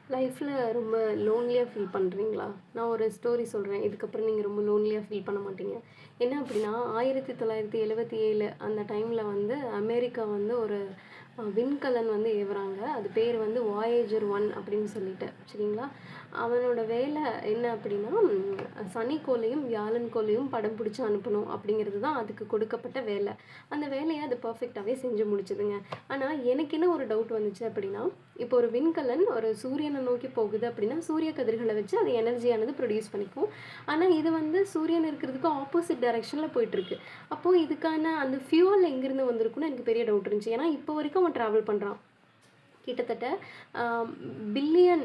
லைஃப்பில் ரொம்ப லோன்லியாக ஃபீல் பண்ணுறீங்களா? நான் ஒரு ஸ்டோரி சொல்கிறேன். இதுக்கப்புறம் நீங்கள் ரொம்ப லோன்லியாக ஃபீல் பண்ண மாட்டீங்க. என்ன அப்படின்னா, 1977 அந்த டைமில் வந்து அமெரிக்கா வந்து ஒரு விண்கலன் வந்து ஏவுறாங்க. அது பேர் வந்து வாயேஜர் 1 அப்படின்னு சொல்லிட்டு. சரிங்களா? அவனோட வேலை என்ன அப்படின்னா, சனிக்கோளையும், வியாழன்கோளையும் படம் பிடிச்சு அனுப்பணும் அப்படிங்கிறது தான் அதுக்கு கொடுக்கப்பட்ட வேலை. அந்த வேலையை அது பெர்ஃபெக்ட்டாவே செஞ்சு முடிச்சுதுங்க. ஆனா, எனக்கு என்ன ஒரு டவுட் வந்துச்சு அப்படின்னா, இப்போ ஒரு விண்கலன் ஒரு சூரியனை நோக்கி போகுது அப்படின்னா, சூரிய கதிர்கள வச்சு அது எனர்ஜியானது ப்ரொடியூஸ் பண்ணிக்கும். ஆனா, இது வந்து சூரியன் இருக்கிறதுக்கு ஆப்போசிட் டைரக்ஷன்ல போயிட்டுருக்கு. அப்போ இதுக்கான அந்த ஃபியூவல் எங்கேருந்து வந்திருக்கும்னு எனக்கு பெரிய டவுட் இருந்துச்சு. ஏன்னா, இப்போ வரைக்கும் அவன் ட்ராவல் பண்றான். கிட்டத்தட்ட அ பில்லியன்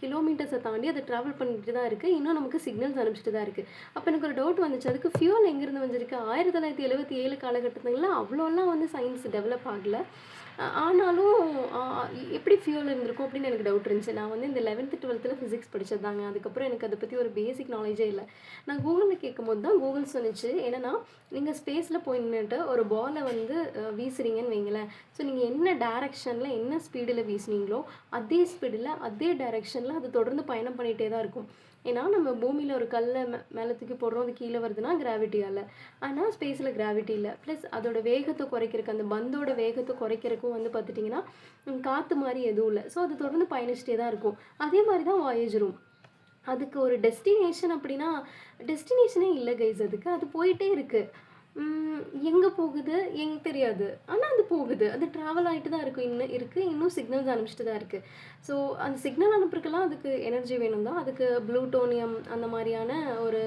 கிலோமீட்டர்ஸ தாண்டி அது ட்ராவல் பண்ணிட்டு தான் இருக்கு. இன்னும் நமக்கு சிக்னல்ஸ் அனுப்பிச்சுட்டு தான் இருக்கு. அப்ப எனக்கு ஒரு டவுட் வந்துச்சு. அதுக்கு ஃபியூல் எங்கேருந்து வந்திருக்கு? 1977 காலகட்டத்துல அவ்வளோலாம் வந்து சயின்ஸ் டெவலப் ஆகல. ஆனாலும் அ எப்படி ஃபியூல் இருந்திருக்கும் அப்படின்னு எனக்கு டவுட் இருந்துச்சு. நான் வந்து இந்த 11த், 12த்ல ஃபிசிக்ஸ் படிச்சது தாங்க. அதுக்கப்புறம் எனக்கு அத பத்தி ஒரு பேசிக் நாலேட்ஜே இல்ல. நான் கூகுள்ல கேட்கும்போது தான் கூகுள் சொன்னுச்சு. என்னன்னா, நீங்க ஸ்பேஸ்ல போய் நின்னுட்டு ஒரு பால வந்து வீசுறீங்கன்னு வைங்களேன். ஸோ நீங்க என்ன டைரக்ஷன்ல, என்ன ஸ்பீடுல வீசுனீங்களோ, அதே ஸ்பீடுல, அதே டைரக்ஷன்ல அது தொடர்ந்து பயணம் பண்ணிட்டே தான் இருக்கும். ஏன்னா, நம்ம பூமியில ஒரு கல்ல மேல தூக்கி போடுறோம். அது கீழ வருதுன்னா கிராவிட்டியால. ஆனா, ஸ்பேஸ்ல கிராவிட்டி இல்ல. ப்ளஸ் அதோட வேகத்த குறைக்கிறக்கு, அந்த பந்தோட வேகத்த குறைக்கிறக்கும் வந்து பார்த்துட்டீங்கன்னா, காத்து மாரி எதுவும் இல்ல. ஸோ, அது தொடர்ந்து பயணிச்சுட்டே தான் இருக்கும். அதே மாரி தான் வாயேஜரும். அதுக்கு ஒரு டெஸ்டினேஷன் அப்படின்னா, டெஸ்டினேஷனே இல்ல கைஸ் அதுக்கு. அது போயிட்டே இருக்கு. ம் எங்க போகுது? தெரியாது. ஆனா அது போகுது. அது ட்ராவல் ஆயிட்டு தான் இருக்கும். இன்னும் சிக்னல்ஸ் அனுப்பிச்சுட்டு தான் இருக்கு. ஸோ அந்த சிக்னல் அனுப்புறதுக்கெல்லாம் அதுக்கு எனர்ஜி வேணும் தான். அதுக்கு ப்ளூட்டோனியம் அந்த மாரியான ஒரு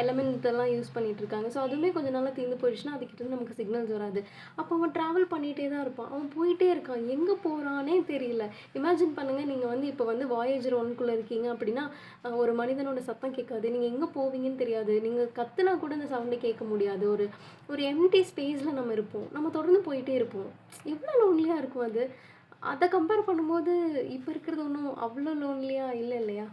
எலமெண்ட் எல்லாம் யூஸ் பண்ணிட்டு இருக்காங்க. ஸோ அதுவுமே கொஞ்ச நாள்ல தீர்ந்து போயிடுச்சுன்னா, அதுக்கிட்டருந்து நமக்கு சிக்னல்ஸ் வராது. அப்போ அவன் ட்ராவல் பண்ணிட்டே தான் இருப்பான். அவன் போயிட்டே இருக்கான். எங்க போறான்னே தெரியல. இமேஜின் பண்ணுங்க, நீங்க வந்து இப்போ வந்து வாயேஜர் 1க்குள்ள இருக்கீங்க அப்படின்னா, ஒரு மனிதனோட சத்தம் கேட்காது. நீங்க எங்க போவீங்கன்னு தெரியாது. நீங்க கத்துனா கூட அந்த சவுண்ட் கேட்க முடியாது. ஒரு ஒரு எம்ப்டி ஸ்பேஸ்ல நம்ம இருப்போம். நம்ம தொடர்ந்து போயிட்டே இருப்போம். எவ்வளோ லோன்லியா இருக்கும் அது. அத கம்பேர் பண்ணும்போது, இப்ப இருக்கிறது ஒண்ணும் அவ்வளோ லோன்லியா இல்ல இல்லையா?